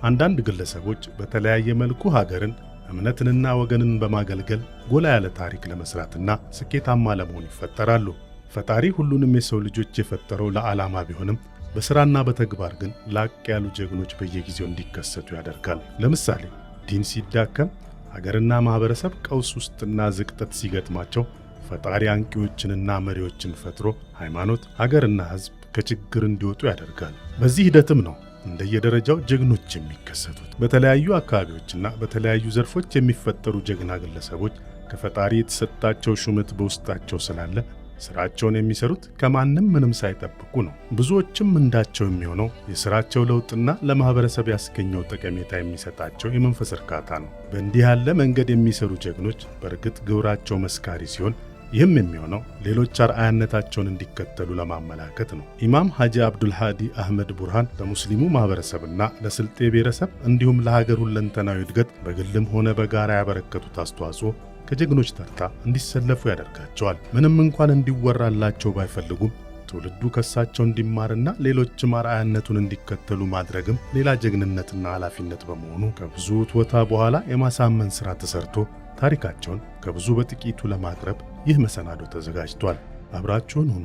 አንዳንድ ግለሰቦች በተለያየ መልኩ ሀገርን እምነትንና ወገንን በማገልገል ጎላ ያለ ታሪክ ለመስራትና ስኬታማ ለመሆን ይፈጠራሉ። ፈጣሪ ሁሉንም የሰው ልጆች የፈጠረው ለዓላማ ቢሆንም በሥራና በተግባር ግን ላቅ ያሉ ጀግኖች በየጊዜው እንዲከሰቱ ያደርጋል። ለምሳሌ ዲን ሲዳከም፣ ሀገርና ማህበረሰብ ቀውስ ውስጥና ዝቅጠት ሲገጥማቸው ፈጣሪ አንቂዎችንና መሪዎችን ፈጥሮ ሃይማኖት፣ ሀገርና ሕዝብ ከችግር እንዲወጡ ያደርጋል። በዚህ ሂደትም ነው እንደየደረጃው ጀግኖች የሚከሰቱት። በተለያዩ አካባቢዎችና በተለያዩ ዘርፎች የሚፈጠሩ ጀግና ግለሰቦች ከፈጣሪ የተሰጣቸው ሹመት በውስጣቸው ስላለ ስራቸውን የሚሰሩት ከማንም ምንም ሳይጠብቁ ነው። ብዙዎችም እንዳቸው የሚሆነው የስራቸው ለውጥና ለማህበረሰብ ያስገኘው ጠቀሜታ የሚሰጣቸው የመንፈስ እርካታ ነው። በእንዲህ ያለ መንገድ የሚሰሩ ጀግኖች በእርግጥ ግብራቸው መስካሪ ሲሆን ይህም የሚሆነው ሌሎች አርአያነታቸውን እንዲከተሉ ለማመላከት ነው። ኢማም ሐጂ አብዱልሃዲ አህመድ ቡርሃን ለሙስሊሙ ማህበረሰብና ለስልጤ ብሔረሰብ እንዲሁም ለሀገር ሁለንተናዊ እድገት በግልም ሆነ በጋራ ያበረከቱት አስተዋጽኦ ከጀግኖች ተርታ እንዲሰለፉ ያደርጋቸዋል። ምንም እንኳን እንዲወራላቸው ባይፈልጉም ትውልዱ ከሳቸው እንዲማርና ሌሎችም አርአያነቱን እንዲከተሉ ማድረግም ሌላ ጀግንነትና ኃላፊነት በመሆኑ ከብዙ ትወታ በኋላ የማሳመን ሥራ ተሰርቶ ታሪካቸውን ከብዙ በጥቂቱ ለማቅረብ ይህ መሰናዶ ተዘጋጅቷል። አብራችሁን ሁኑ።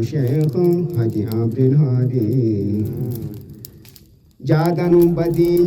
ሼኽ ሐጂ አብዱልሃዲ ጃጋኑን በዲን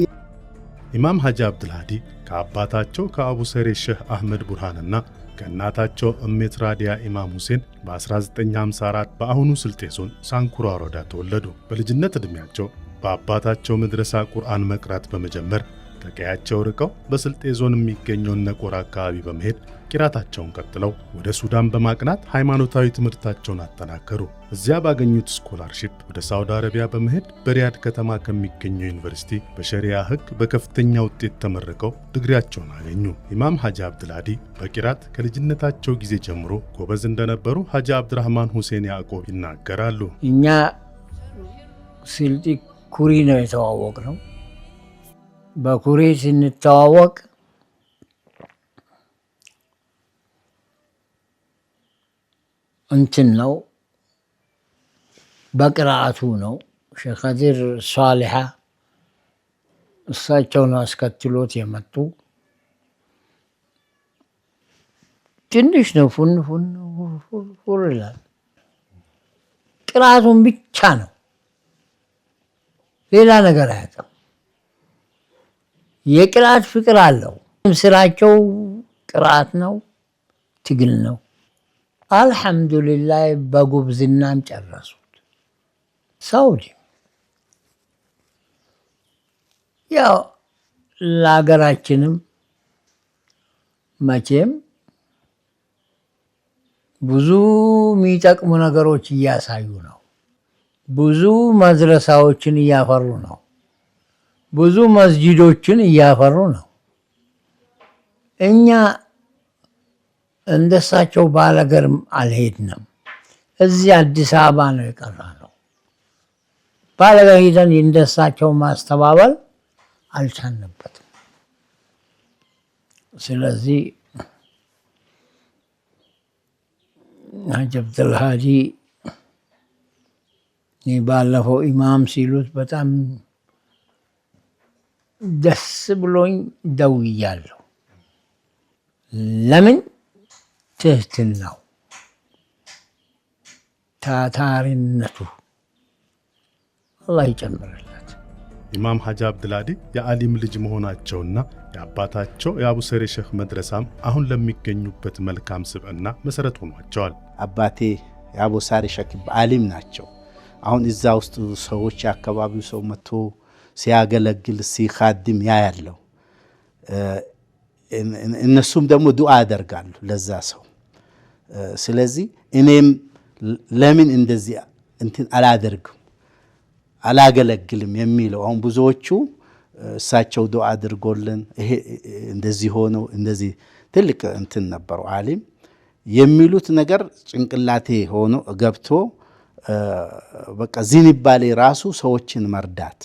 ኢማም ሐጂ አብዱልሃዲ ከአባታቸው ከአቡ ሰሬ ሼህ አህመድ ቡርሃንና ከእናታቸው እሜት ራዲያ ኢማም ሁሴን በ1954 በአሁኑ ስልጤ ዞን ሳንኩራ ወረዳ ተወለዱ። በልጅነት ዕድሜያቸው በአባታቸው መድረሳ ቁርአን መቅራት በመጀመር ከቀያቸው ርቀው በስልጤ ዞን የሚገኘውን ነቆራ አካባቢ በመሄድ ቂራታቸውን ቀጥለው ወደ ሱዳን በማቅናት ሃይማኖታዊ ትምህርታቸውን አጠናከሩ። እዚያ ባገኙት ስኮላርሺፕ ወደ ሳውዲ አረቢያ በመሄድ በሪያድ ከተማ ከሚገኘው ዩኒቨርሲቲ በሸሪያ ሕግ በከፍተኛ ውጤት ተመርቀው ድግሪያቸውን አገኙ። ኢማም ሐጂ አብዱልሃዲ በቂራት ከልጅነታቸው ጊዜ ጀምሮ ጎበዝ እንደነበሩ ሐጂ አብዱራህማን ሁሴን ያዕቆብ ይናገራሉ። እኛ ስልጤ ኩሪ ነው የተዋወቅነው። በኩሪ ስንተዋወቅ እንትን ነው በቅራአቱ ነው። ሼኽ ኸዲር ሷሊሓ እሳቸውን አስከትሎት የመጡ ትንሽ ነው ፉን ይላል። ቅራአቱን ብቻ ነው፣ ሌላ ነገር አያውቅም። የቅራአት ፍቅር አለው። ስራቸው ቅራአት ነው፣ ትግል ነው። አልሐምዱሊላህ በጉብዝናም ጨረሱት። ሳውዲ ያው ለሀገራችንም መቼም ብዙ የሚጠቅሙ ነገሮች እያሳዩ ነው። ብዙ መድረሳዎችን እያፈሩ ነው። ብዙ መስጂዶችን እያፈሩ ነው። እኛ እንደሳቸው ባለገርም አልሄድንም። እዚህ አዲስ አበባ ነው የቀረነው። ባለገር ሄደን እንደሳቸው ማስተባበል አልቻልንበትም። ስለዚህ ሐጂ አብዱልሃዲ ባለፈው ኢማም ሲሉት በጣም ደስ ብሎኝ ደውያለሁ። ለምን? ትህትናው፣ ታታሪነቱ አላህ ይጨምርለት። ኢማም ሐጂ አብዱልሃዲ የዓሊም ልጅ መሆናቸውና የአባታቸው የአቡ ሰሬ ሼኽ መድረሳም አሁን ለሚገኙበት መልካም ስብዕና መሰረት ሆኗቸዋል። አባቴ የአቡ ሰሬ ሼኽ ዓሊም ናቸው። አሁን እዛ ውስጥ ሰዎች የአካባቢው ሰው መጥቶ ሲያገለግል ሲኻድም ያያለው። እነሱም ደግሞ ዱዓ ያደርጋሉ ለዛ ሰው። ስለዚህ እኔም ለምን እንደዚህ እንትን አላደርግም አላገለግልም የሚለው አሁን ብዙዎቹ እሳቸው ዱዓ አድርጎልን ይሄ እንደዚህ ሆኖ እንደዚህ ትልቅ እንትን ነበሩ ዓሊም የሚሉት ነገር ጭንቅላቴ ሆኖ ገብቶ በቃ ዝንባሌ ራሱ ሰዎችን መርዳት።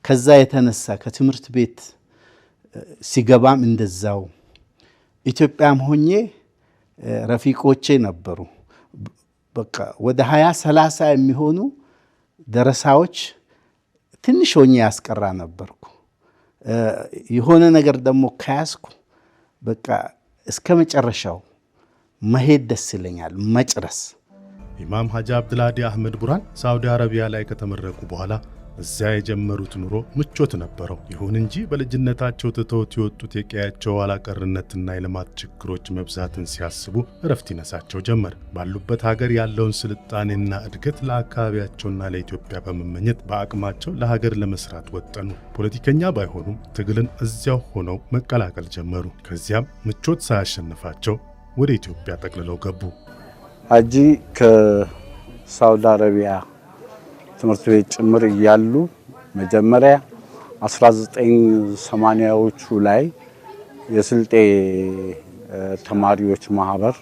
ከዛ የተነሳ ከትምህርት ቤት ሲገባም እንደዛው ኢትዮጵያም ሆኜ ረፊቆቼ ነበሩ። በቃ ወደ 20-30 የሚሆኑ ደረሳዎች ትንሽ ሆኜ ያስቀራ ነበርኩ። የሆነ ነገር ደግሞ ከያዝኩ በቃ እስከ መጨረሻው መሄድ ደስ ይለኛል፣ መጨረስ። ኢማም ሐጂ አብዱልሃዲ አህመድ ቡርሃን ሳውዲ አረቢያ ላይ ከተመረቁ በኋላ እዚያ የጀመሩት ኑሮ ምቾት ነበረው። ይሁን እንጂ በልጅነታቸው ትተውት የወጡት የቀያቸው ኋላቀርነትና የልማት ችግሮች መብዛትን ሲያስቡ እረፍት ይነሳቸው ጀመር። ባሉበት ሀገር ያለውን ስልጣኔና እድገት ለአካባቢያቸውና ለኢትዮጵያ በመመኘት በአቅማቸው ለሀገር ለመስራት ወጠኑ። ፖለቲከኛ ባይሆኑም ትግልን እዚያው ሆነው መቀላቀል ጀመሩ። ከዚያም ምቾት ሳያሸንፋቸው ወደ ኢትዮጵያ ጠቅልለው ገቡ። ሐጂ ከሳውዲ አረቢያ ትምህርት ቤት ጭምር እያሉ መጀመሪያ 1980ዎቹ ላይ የስልጤ ተማሪዎች ማህበር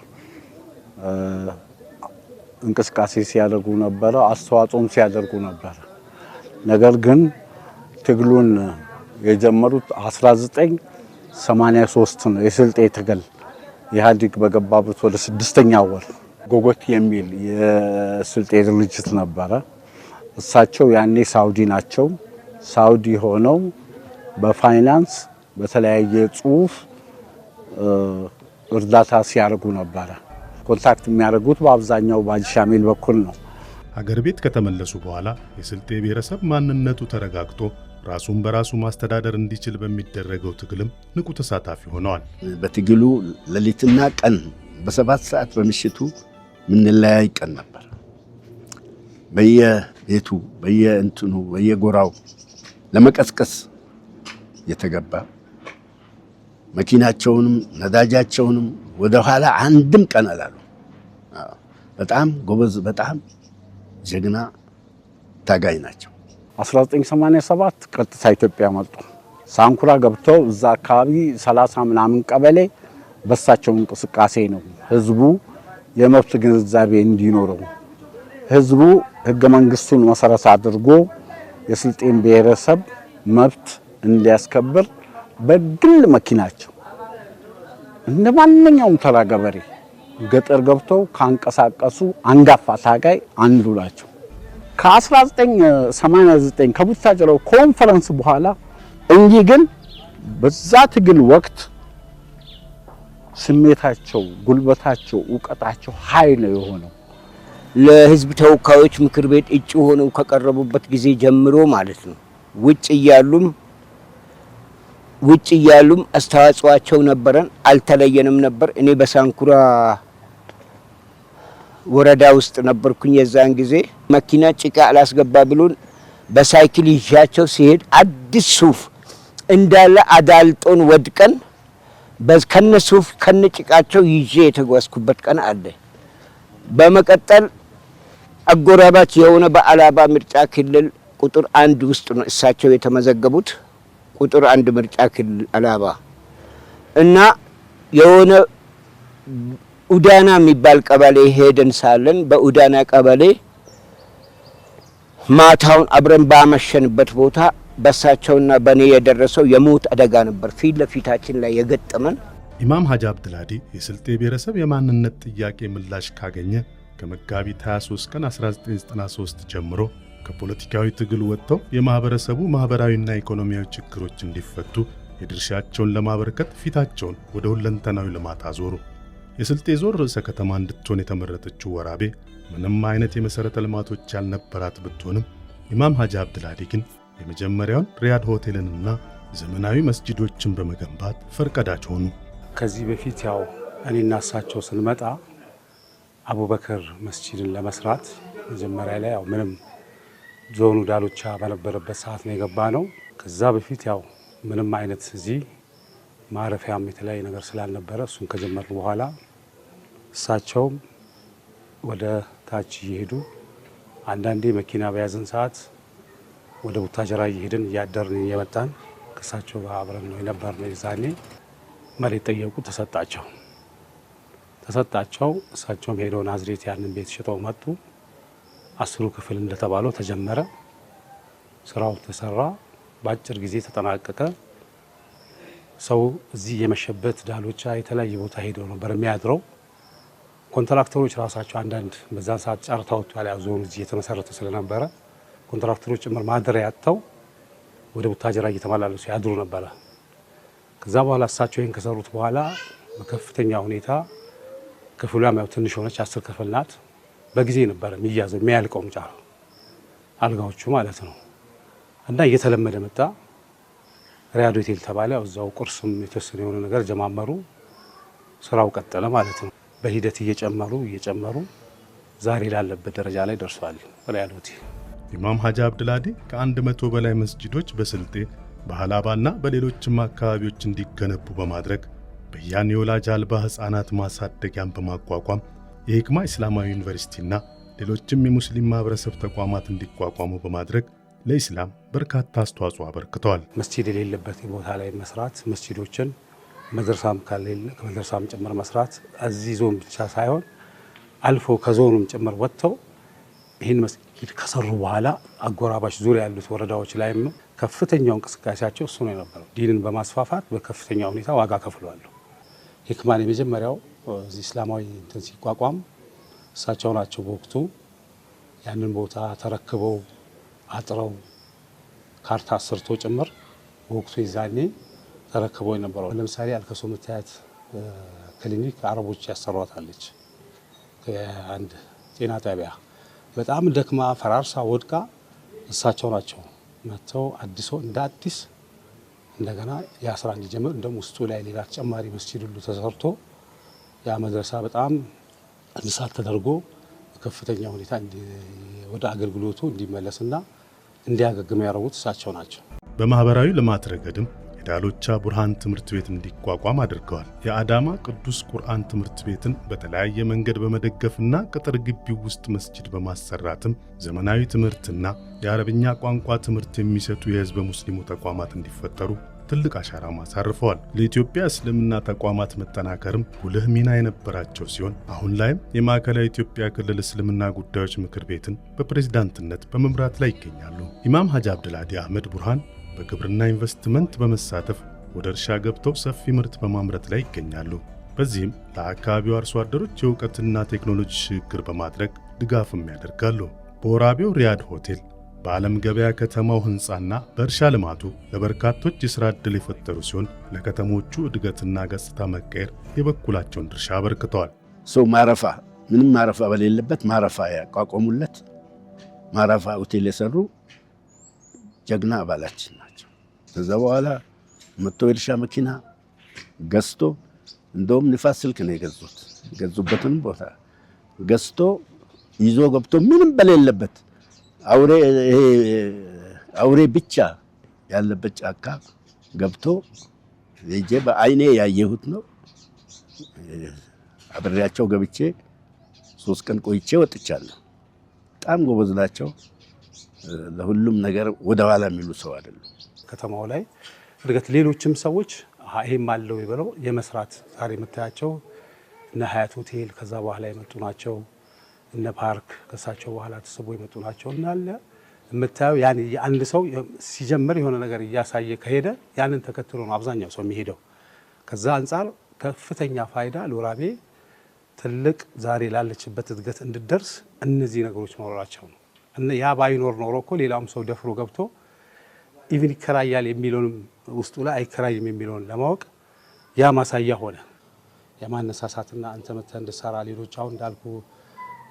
እንቅስቃሴ ሲያደርጉ ነበር፣ አስተዋጽኦም ሲያደርጉ ነበር። ነገር ግን ትግሉን የጀመሩት 1983 ነው። የስልጤ ትግል ኢህአዴግ በገባበት ወደ 6ኛው ወር ጎጎት የሚል የስልጤ ድርጅት ነበረ። እሳቸው ያኔ ሳውዲ ናቸው። ሳውዲ ሆነው በፋይናንስ በተለያየ ጽሁፍ እርዳታ ሲያደርጉ ነበረ። ኮንታክት የሚያደርጉት በአብዛኛው በሐጂ ሻሚል በኩል ነው። ሀገር ቤት ከተመለሱ በኋላ የስልጤ ብሔረሰብ ማንነቱ ተረጋግጦ ራሱን በራሱ ማስተዳደር እንዲችል በሚደረገው ትግልም ንቁ ተሳታፊ ሆነዋል። በትግሉ ሌሊትና ቀን በ7 ሰዓት በምሽቱ ምንለያይ ቀን ነበር። በየቤቱ በየእንትኑ በየጎራው ለመቀስቀስ የተገባ መኪናቸውንም ነዳጃቸውንም ወደ ኋላ አንድም ቀን አላሉ። በጣም ጎበዝ፣ በጣም ጀግና ታጋይ ናቸው። 1987 ቀጥታ ኢትዮጵያ መጡ። ሳንኩራ ገብተው እዛ አካባቢ 30 ምናምን ቀበሌ በሳቸው እንቅስቃሴ ነው ህዝቡ የመብት ግንዛቤ እንዲኖረው ህዝቡ ህገ መንግስቱን መሰረት አድርጎ የስልጤን ብሔረሰብ መብት እንዲያስከብር በግል መኪናቸው እንደ ማንኛውም ተራ ገበሬ ገጠር ገብተው ካንቀሳቀሱ አንጋፋ ታጋይ አንዱ ናቸው። ከ1989 ከቡታጀራው ኮንፈረንስ በኋላ እንጂ ግን በዛ ትግል ወቅት ስሜታቸው፣ ጉልበታቸው፣ ዕውቀታቸው ኃይል ነው የሆነው። ለህዝብ ተወካዮች ምክር ቤት እጩ ሆነው ከቀረቡበት ጊዜ ጀምሮ ማለት ነው ውጭ እያሉም አስተዋጽኦአቸው ነበረን፣ አልተለየንም ነበር። እኔ በሳንኩራ ወረዳ ውስጥ ነበርኩኝ። የዛን ጊዜ መኪና ጭቃ አላስገባ ብሎን በሳይክል ይዣቸው ሲሄድ አዲስ ሱፍ እንዳለ አዳልጦን ወድቀን በከነ ሱፍ ከነ ጭቃቸው ይዤ የተጓዝኩበት ቀን አለ። በመቀጠል አጎራባች የሆነ በአላባ ምርጫ ክልል ቁጥር 1 ውስጥ ነው እሳቸው የተመዘገቡት። ቁጥር 1 ምርጫ ክልል አላባ እና የሆነ ኡዳና የሚባል ቀበሌ ሄደን ሳለን በኡዳና ቀበሌ ማታውን አብረን ባመሸንበት ቦታ በሳቸውና በኔ የደረሰው የሞት አደጋ ነበር ፊት ለፊታችን ላይ የገጠመን። ኢማም ሐጂ አብዱልሃዲ የስልጤ ብሔረሰብ የማንነት ጥያቄ ምላሽ ካገኘ ከመጋቢት 23 ቀን 1993 ጀምሮ ከፖለቲካዊ ትግል ወጥተው የማህበረሰቡ ማህበራዊና ኢኮኖሚያዊ ችግሮች እንዲፈቱ የድርሻቸውን ለማበርከት ፊታቸውን ወደ ሁለንተናዊ ልማት አዞሩ። የስልጤ ዞን ርዕሰ ከተማ እንድትሆን የተመረጠችው ወራቤ ምንም አይነት የመሰረተ ልማቶች ያልነበራት ብትሆንም ኢማም ሐጂ አብዱልሃዲ ግን የመጀመሪያውን ሪያድ ሆቴልንና ዘመናዊ መስጂዶችን በመገንባት ፈርቀዳጅ ሆኑ። ከዚህ በፊት ያው እኔና እሳቸው ስንመጣ አቡበከር መስጂድን ለመስራት መጀመሪያ ላይ ያው ምንም ዞኑ ዳሎቻ በነበረበት ሰዓት ነው የገባ ነው። ከዛ በፊት ያው ምንም አይነት እዚህ ማረፊያም የተለያየ ነገር ስላልነበረ እሱን ከጀመርን በኋላ እሳቸውም ወደ ታች እየሄዱ አንዳንዴ መኪና በያዝን ሰዓት ወደ ቡታጀራ እየሄድን እያደርን እየመጣን ከእሳቸው ጋር አብረን ነው የነበርነው። የዛኔ መሬት ጠየቁ፣ ተሰጣቸው። እሳቸውም ሄደው ናዝሬት ያንን ቤት ሽጠው መጡ። 10 ክፍል እንደተባለው ተጀመረ። ስራው ተሰራ፣ በአጭር ጊዜ ተጠናቀቀ። ሰው እዚህ የመሸበት ዳሎቻ የተለያየ ቦታ ሄደው ነበር የሚያድረው። ኮንትራክተሮች ራሳቸው አንዳንድ በዛን ሰዓት ጨርታው ያልያዙ እዚህ የተመሰረተ ስለነበረ ኮንትራክተሮች ጭምር ማደሪያ ያጥተው ወደ ቡታጀራ እየተመላለሱ ያድሩ ነበረ። ከዛ በኋላ እሳቸው ይህን ከሰሩት በኋላ በከፍተኛ ሁኔታ ክፍሏም ያው ትንሽ ሆነች፣ 10 ክፍል ናት። በጊዜ ነበረ የሚያዘው የሚያልቀው ጫራ አልጋዎቹ ማለት ነው። እና እየተለመደ መጣ። ሪያድ ሆቴል ተባለ። እዛው ቁርስም የተወሰነ የሆነ ነገር ጀማመሩ። ስራው ቀጠለ ማለት ነው። በሂደት እየጨመሩ ዛሬ ላለበት ደረጃ ላይ ደርሷል ሪያድ ሆቴል። ኢማም ሀጂ አብድልሃዲ ከ100 በላይ መስጂዶች በስልጤ በሃላባና በሌሎችም አካባቢዎች እንዲገነቡ በማድረግ በያን የወላጅ አልባ ሕፃናት ማሳደጊያን በማቋቋም የሂክማ ኢስላማዊ ዩኒቨርሲቲና ሌሎችም የሙስሊም ማህበረሰብ ተቋማት እንዲቋቋሙ በማድረግ ለኢስላም በርካታ አስተዋጽኦ አበርክተዋል። መስጂድ የሌለበት ቦታ ላይ መስራት፣ መስጂዶችን መድረሳም ካሌለ ከመድረሳም ጭምር መስራት፣ እዚህ ዞን ብቻ ሳይሆን አልፎ ከዞኑም ጭምር ወጥተው ይህን መስጊድ ከሰሩ በኋላ አጎራባች ዙሪያ ያሉት ወረዳዎች ላይም ከፍተኛው እንቅስቃሴያቸው እሱ ነው የነበረው። ዲንን በማስፋፋት በከፍተኛ ሁኔታ ዋጋ ከፍለዋል። ሂክማን የመጀመሪያው እዚህ እስላማዊ እንትን ሲቋቋም እሳቸው ናቸው በወቅቱ ያንን ቦታ ተረክበው አጥረው ካርታ አሰርቶ ጭምር በወቅቱ ይዛኔ ተረክበው የነበረው። ለምሳሌ አልከሶ ምታያት ክሊኒክ አረቦች ያሰሯታለች። ከአንድ ጤና ጣቢያ በጣም ደክማ ፈራርሳ ወድቃ እሳቸው ናቸው መጥተው አድሶ እንደ አዲስ እንደገና ያ ስራ እንዲጀምር እንደም ውስጡ ላይ ሌላ ተጨማሪ መስጂድ ሁሉ ተሰርቶ ያ መድረሳ በጣም እንሳት ተደርጎ ከፍተኛ ሁኔታ ወደ አገልግሎቱ እንዲመለስና እንዲያገግም ያደረጉት እሳቸው ናቸው። በማህበራዊ ልማት ረገድም የዳሎቻ ቡርሃን ትምህርት ቤት እንዲቋቋም አድርገዋል። የአዳማ ቅዱስ ቁርአን ትምህርት ቤትን በተለያየ መንገድ በመደገፍና ቅጥር ግቢው ውስጥ መስጂድ በማሰራትም ዘመናዊ ትምህርትና የአረብኛ ቋንቋ ትምህርት የሚሰጡ የህዝበ ሙስሊሙ ተቋማት እንዲፈጠሩ ትልቅ አሻራ ማሳርፈዋል። ለኢትዮጵያ እስልምና ተቋማት መጠናከርም ጉልህ ሚና የነበራቸው ሲሆን አሁን ላይም የማዕከላዊ ኢትዮጵያ ክልል እስልምና ጉዳዮች ምክር ቤትን በፕሬዝዳንትነት በመምራት ላይ ይገኛሉ። ኢማም ሀጂ አብድልሃዲ አህመድ ቡርሃን በግብርና ኢንቨስትመንት በመሳተፍ ወደ እርሻ ገብተው ሰፊ ምርት በማምረት ላይ ይገኛሉ። በዚህም ለአካባቢው አርሶ አደሮች የእውቀትና ቴክኖሎጂ ሽግግር በማድረግ ድጋፍም ያደርጋሉ። በወራቤው ሪያድ ሆቴል በዓለም ገበያ ከተማው ህንፃና በእርሻ ልማቱ ለበርካቶች የሥራ ዕድል የፈጠሩ ሲሆን ለከተሞቹ እድገትና ገጽታ መቀየር የበኩላቸውን ድርሻ አበርክተዋል። ሰው ማረፋ ምንም ማረፋ በሌለበት ማረፋ ያቋቋሙለት ማረፋ ሆቴል የሰሩ ጀግና አባላችን ናቸው። ከዛ በኋላ መጥቶ የእርሻ መኪና ገዝቶ እንደውም ንፋስ ስልክ ነው የገዙት። የገዙበትን ቦታ ገዝቶ ይዞ ገብቶ ምንም በሌለበት አውሬ ብቻ ያለበት ጫካ ገብቶ ልጄ በአይኔ ያየሁት ነው። አብሬያቸው ገብቼ 3 ቀን ቆይቼ ወጥቻለሁ። በጣም ጎበዝ ናቸው። ለሁሉም ነገር ወደ ኋላ የሚሉ ሰው አይደሉም። ከተማው ላይ እድገት ሌሎችም ሰዎች ይሄም አለው ይበለው የመስራት ዛሬ የምታያቸው እነ ሀያት ሆቴል ከዛ በኋላ የመጡ ናቸው። እነ ፓርክ ከሳቸው በኋላ ተሰቦ የመጡ ናቸው። እናለ የምታየው ያን አንድ ሰው ሲጀምር የሆነ ነገር እያሳየ ከሄደ ያንን ተከትሎ ነው አብዛኛው ሰው የሚሄደው። ከዛ አንፃር ከፍተኛ ፋይዳ ለወራቤ ትልቅ ዛሬ ላለችበት እድገት እንድደርስ እነዚህ ነገሮች መኖራቸው ነው። ያ ባይኖር ኖሮ እኮ ሌላውም ሰው ደፍሮ ገብቶ ኢቭን ይከራያል የሚለውንም ውስጡ ላይ አይከራይም የሚለውን ለማወቅ ያ ማሳያ ሆነ። የማነሳሳትና አንተ መተህ እንድትሰራ ሌሎች አሁን እንዳልኩ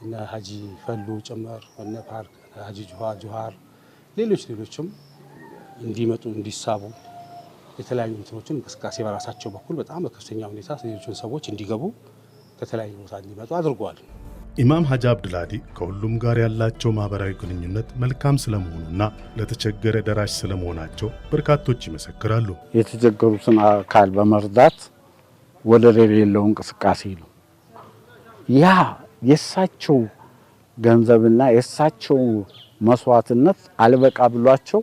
እነ ሀጂ ፈሉ ጭምር እነ ፓርክ ሀጂ ጁሃር ሌሎችም እንዲመጡ እንዲሳቡ የተለያዩ እንትኖችን እንቅስቃሴ በራሳቸው በኩል በጣም በከፍተኛ ሁኔታ ሌሎችን ሰዎች እንዲገቡ ከተለያዩ ቦታ እንዲመጡ አድርጓል። ኢማም ሀጂ አብድልሃዲ ከሁሉም ጋር ያላቸው ማህበራዊ ግንኙነት መልካም ስለመሆኑና ለተቸገረ ደራሽ ስለመሆናቸው በርካቶች ይመሰክራሉ። የተቸገሩትን አካል በመርዳት ወደር የሌለው እንቅስቃሴ ነው። ያ የሳቸው ገንዘብና የሳቸው መስዋዕትነት አልበቃ ብሏቸው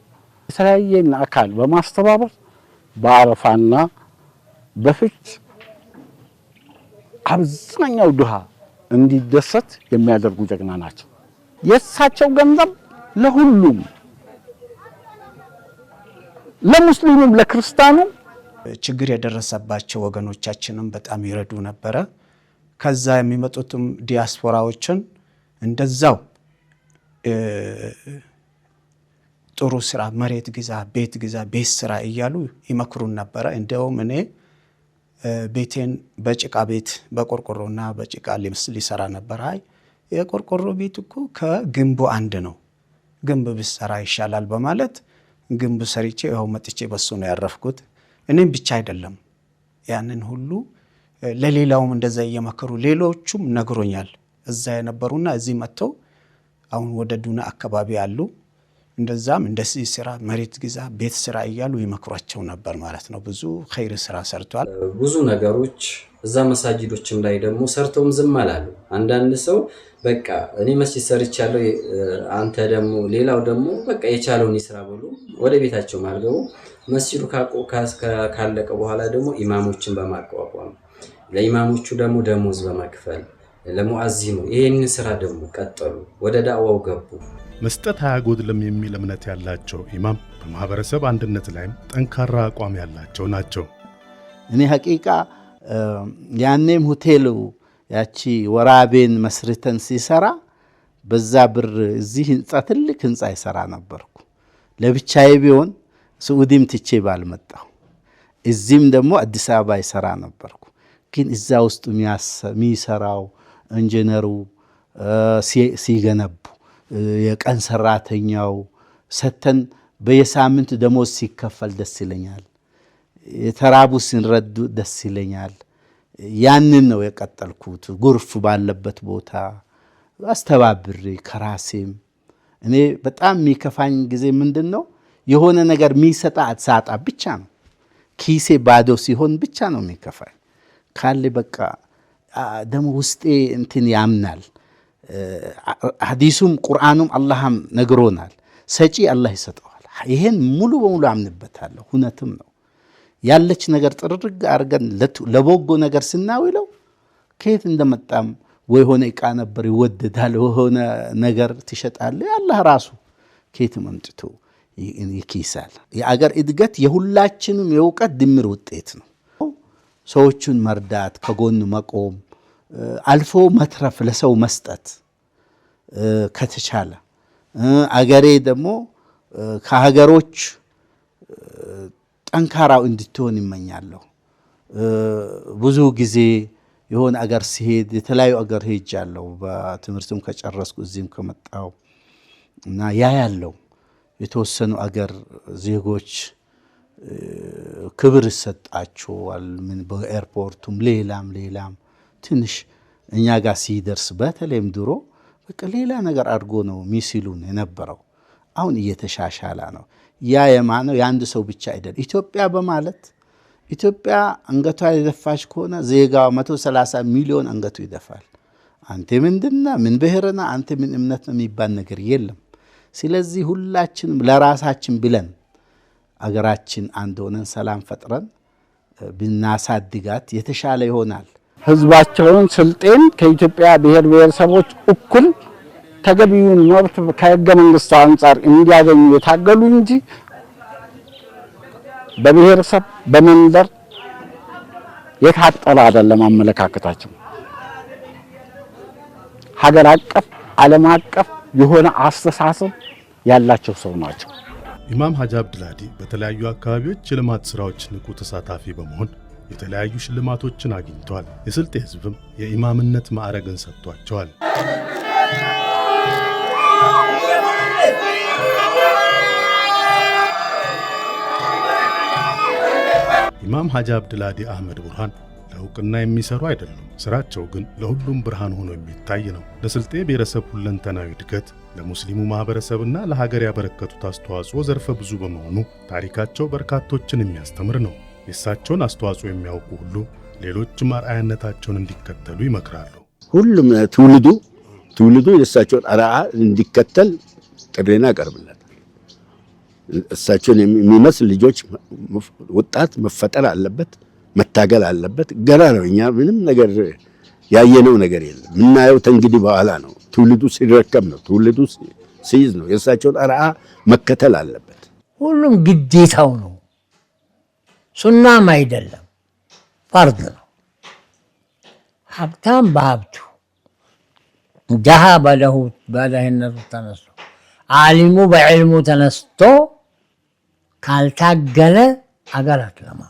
የተለያየን አካል በማስተባበር በአረፋና በፍች አብዛኛው ድሃ እንዲደሰት የሚያደርጉ ጀግና ናቸው። የሳቸው ገንዘብ ለሁሉም ለሙስሊሙም ለክርስቲያኑ ችግር የደረሰባቸው ወገኖቻችንም በጣም ይረዱ ነበረ። ከዛ የሚመጡትም ዲያስፖራዎችን እንደዛው ጥሩ ስራ መሬት ግዛ፣ ቤት ስራ እያሉ ይመክሩን ነበረ። እንደውም እኔ ቤቴን በጭቃ ቤት በቆርቆሮና በጭቃ ሊሰራ ነበር። አይ የቆርቆሮ ቤት እኮ ከግንቡ አንድ ነው፣ ግንብ ብሰራ ይሻላል በማለት ግንብ ሰርቼ ይኸው መጥቼ በሱ ነው ያረፍኩት። እኔም ብቻ አይደለም ያንን ሁሉ ለሌላውም እንደዛ እየመከሩ ሌሎቹም ነግሮኛል። እዛ የነበሩና እዚህ መጥተው አሁን ወደ ዱና አካባቢ አሉ። እንደዛም እንደዚህ ስራ መሬት ግዛ፣ ቤት ስራ እያሉ ይመክሯቸው ነበር ማለት ነው። ብዙ ኸይር ስራ ሰርቷል። ብዙ ነገሮች እዛ መሳጅዶችም ላይ ደግሞ ሰርተውም ዝም አላሉ። አንዳንድ ሰው በቃ እኔ መስጂድ ሰርቻለሁ፣ አንተ ደግሞ ሌላው ደግሞ በቃ የቻለውን ይስራ ብሎ ወደ ቤታቸው ማልገቡ መስጂዱ ካለቀ በኋላ ደግሞ ኢማሞችን በማቋቋም ለኢማሞቹ ደግሞ ደሞዝ በመክፈል ለሙአዚኑ ይሄን ስራ ደግሞ ቀጠሉ፣ ወደ ዳዕዋው ገቡ። መስጠት አያጎድልም የሚል እምነት ያላቸው ኢማም በማህበረሰብ አንድነት ላይም ጠንካራ አቋም ያላቸው ናቸው። እኔ ሐቂቃ ያኔም ሆቴሉ ያቺ ወራቤን መስርተን ሲሰራ በዛ ብር እዚህ ህንጻ ትልቅ ህንጻ ይሰራ ነበርኩ። ለብቻዬ ቢሆን ስዑዲም ትቼ ባልመጣሁ እዚህም ደግሞ አዲስ አበባ ይሰራ ነበርኩ። ግን እዛ ውስጥ የሚሰራው ኢንጂነሩ ሲገነቡ የቀን ሰራተኛው ሰተን በየሳምንት ደሞዝ ሲከፈል ደስ ይለኛል። የተራቡ ሲንረዱ ደስ ይለኛል። ያንን ነው የቀጠልኩት። ጉርፍ ባለበት ቦታ አስተባብሬ ከራሴም እኔ በጣም የሚከፋኝ ጊዜ ምንድነው የሆነ ነገር የሚሰጣ ሳጣ ብቻ ነው። ኪሴ ባዶ ሲሆን ብቻ ነው የሚከፋኝ። ካለ በቃ ደሞ ውስጤ እንትን ያምናል። ሐዲሱም ቁርአኑም አላህም ነግሮናል። ሰጪ አላህ ይሰጠዋል። ይሄን ሙሉ በሙሉ አምንበታለሁ። ሁነትም ነው። ያለች ነገር ጥርርግ አርገን ለበጎ ነገር ስናውለው ከየት እንደመጣም ወይ ሆነ ዕቃ ነበር ይወደዳል፣ ሆነ ነገር ትሸጣለ። አላህ ራሱ ከየት መምጥቶ ይኪሳል። የአገር እድገት የሁላችንም የእውቀት ድምር ውጤት ነው። ሰዎችን መርዳት፣ ከጎን መቆም፣ አልፎ መትረፍ፣ ለሰው መስጠት ከተቻለ አገሬ ደግሞ ከሀገሮች ጠንካራው እንድትሆን ይመኛለሁ። ብዙ ጊዜ የሆነ አገር ሲሄድ የተለያዩ አገር ሄጃለሁ። በትምህርትም ከጨረስኩ እዚህም ከመጣው እና ያለው የተወሰኑ አገር ዜጎች ክብር ይሰጣቸዋል። ምን በኤርፖርቱም ሌላም ትንሽ እኛ ጋር ሲደርስ በተለይም ድሮ በቃ ሌላ ነገር አድርጎ ነው ሚስሉን የነበረው። አሁን እየተሻሻለ ነው። ያ የማነው የአንድ ሰው ብቻ አይደል። ኢትዮጵያ በማለት ኢትዮጵያ አንገቷ የደፋች ከሆነ ዜጋው 130 ሚሊዮን አንገቱ ይደፋል። አንተ ምንድነው ምን ብሔርና አንተ ምን እምነት ነው የሚባል ነገር የለም። ስለዚህ ሁላችንም ለራሳችን ብለን አገራችን አንድ ሆነን ሰላም ፈጥረን ብናሳድጋት የተሻለ ይሆናል። ህዝባቸውን ስልጤን ከኢትዮጵያ ብሔር ብሔረሰቦች እኩል ተገቢውን መብት ከህገ መንግስቱ አንጻር እንዲያገኙ የታገሉ እንጂ በብሔረሰብ በመንደር የታጠለ አይደለም አመለካከታቸው። ሀገር አቀፍ ዓለም አቀፍ የሆነ አስተሳሰብ ያላቸው ሰው ናቸው። ኢማም ሐጂ አብዱልሃዲ በተለያዩ አካባቢዎች የልማት ስራዎች ንቁ ተሳታፊ በመሆን የተለያዩ ሽልማቶችን አግኝተዋል። የስልጤ ህዝብም የኢማምነት ማዕረግን ሰጥቷቸዋል። ኢማም ሐጂ አብዱልሃዲ አህመድ ቡርሃን ለእውቅና የሚሰሩ አይደሉም። ስራቸው ግን ለሁሉም ብርሃን ሆኖ የሚታይ ነው። ለስልጤ ብሔረሰብ ሁለንተናዊ እድገት፣ ለሙስሊሙ ማህበረሰብና ለሀገር ያበረከቱት አስተዋጽኦ ዘርፈ ብዙ በመሆኑ ታሪካቸው በርካቶችን የሚያስተምር ነው። የእሳቸውን አስተዋጽኦ የሚያውቁ ሁሉ ሌሎችም አርአያነታቸውን እንዲከተሉ ይመክራሉ። ሁሉም ትውልዱ የእሳቸውን አርአያ እንዲከተል ጥሪና ያቀርብላል። እሳቸውን የሚመስል ልጆች ወጣት መፈጠር አለበት፣ መታገል አለበት። ገና ነው። እኛ ምንም ነገር ያየነው ነገር የለም። ምናየው እንግዲህ በኋላ ነው። ትውልዱ ሲረከብ ነው። ትውልዱ ሲይዝ ነው። የእሳቸውን አርአያ መከተል አለበት። ሁሉም ግዴታው ነው። ሱናም አይደለም፣ ፈርድ ነው። ሀብታም በሀብቱ፣ ደሃ በድህነቱ ተነስቶ ዓሊሙ በዕልሙ ተነስቶ ካልታገለ አገር አትለማ።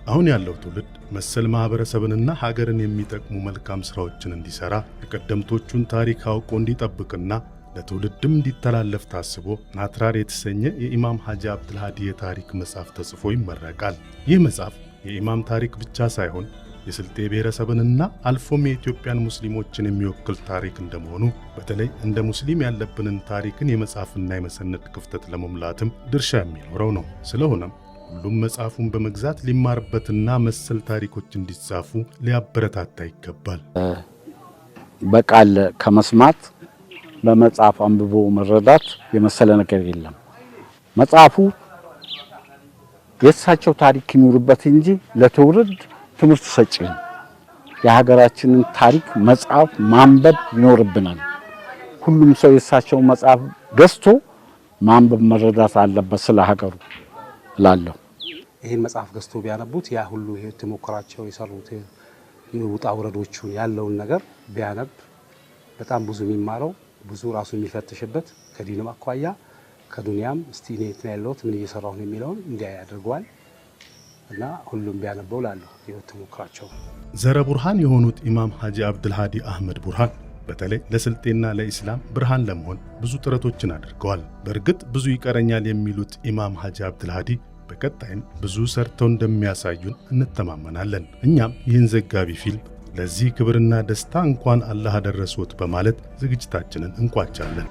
አሁን ያለው ትውልድ መሰል ማህበረሰብንና ሀገርን የሚጠቅሙ መልካም ስራዎችን እንዲሰራ የቀደምቶቹን ታሪክ አውቆ እንዲጠብቅና ለትውልድም እንዲተላለፍ ታስቦ ናትራር የተሰኘ የኢማም ሐጂ አብዱልሃዲ የታሪክ መጽሐፍ ተጽፎ ይመረቃል። ይህ መጽሐፍ የኢማም ታሪክ ብቻ ሳይሆን የስልጤ ብሔረሰብንና አልፎም የኢትዮጵያን ሙስሊሞችን የሚወክል ታሪክ እንደመሆኑ በተለይ እንደ ሙስሊም ያለብንን ታሪክን የመጻፍና የመሰነድ ክፍተት ለመሙላትም ድርሻ የሚኖረው ነው። ስለሆነም ሁሉም መጽሐፉን በመግዛት ሊማርበትና መሰል ታሪኮች እንዲጻፉ ሊያበረታታ ይገባል። በቃል ከመስማት በመጽሐፍ አንብቦ መረዳት የመሰለ ነገር የለም። መጽሐፉ የእሳቸው ታሪክ ይኑርበት እንጂ ለትውልድ ትምህርት ሰጪ ነው። የሀገራችንን ታሪክ መጽሐፍ ማንበብ ይኖርብናል። ሁሉም ሰው የእሳቸው መጽሐፍ ገዝቶ ማንበብ መረዳት አለበት ስለ ሀገሩ እላለሁ። ይህን መጽሐፍ ገዝቶ ቢያነቡት ያ ሁሉ ተሞክሯቸው የሰሩት ውጣ ውረዶቹን ያለውን ነገር ቢያነብ በጣም ብዙ የሚማረው ብዙ ራሱ የሚፈትሽበት ከዲንም አኳያ ከዱንያም እስቲ እኔ የት ነው ያለሁት ምን እየሰራሁ ነው የሚለውን እንዲያ ያደርገዋል እና ሁሉም ቢያነበው ላለሁ የህይወት ተሞክሯቸው ዘረ ቡርሃን የሆኑት ኢማም ሐጂ አብዱልሃዲ አህመድ ቡርሃን በተለይ ለስልጤና ለኢስላም ብርሃን ለመሆን ብዙ ጥረቶችን አድርገዋል። በእርግጥ ብዙ ይቀረኛል የሚሉት ኢማም ሐጂ አብዱልሃዲ በቀጣይም ብዙ ሰርተው እንደሚያሳዩን እንተማመናለን። እኛም ይህን ዘጋቢ ፊልም ለዚህ ክብርና ደስታ እንኳን አላህ አደረሰዎት በማለት ዝግጅታችንን እንቋጫለን።